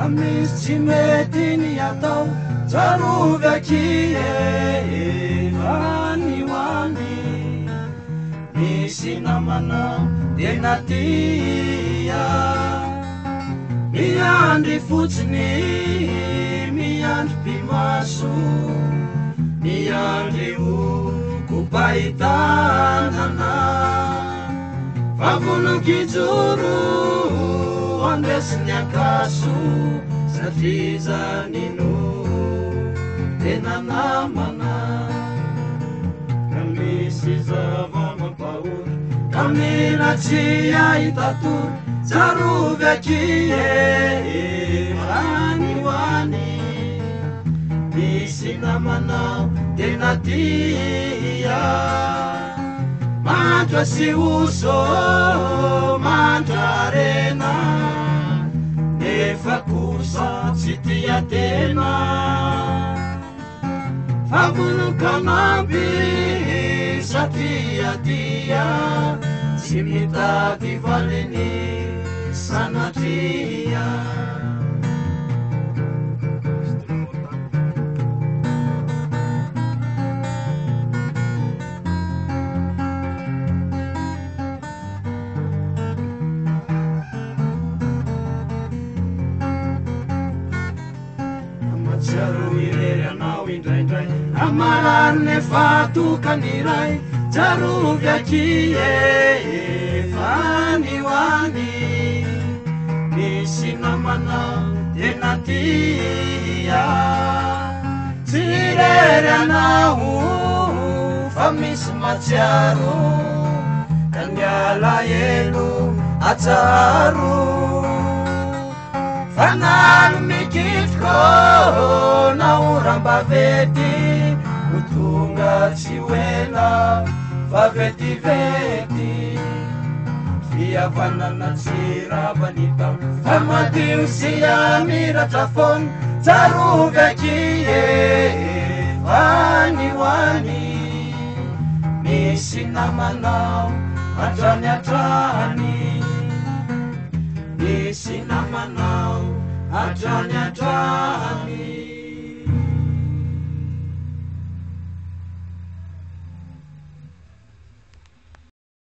misy tsy mety ny atao tsarovy aky fanyhoany misy namana tena tia miandry fotsiny miandry mpimaso miandry kopahitanana favonokijoro andesiny akaso satria zanino tena namana ka misy zava-mampahory ka mila tsy ahitatory tsarovy aky fanyhoany misy namanao tena tia mantra sy oso mantra rena nefa kosa tsy tia tena famonokanampy satria tia tsy mitady valiny sanatria amatsiaro irery anao indraindray amararine fatokaniray tsarovy aky fanyhoany misy namanao tena tia tsy rery anao fa misy matsiaro ka miala elo atsaro fanalo mikitriko naorambavety ho tonga tsy hoela vavetivety fihavanana tsy ravanita fa madio sy amiratra fona tsarovy aky fanyhoany misy namanao hatrany hatrany misy namanao hatrany hatrany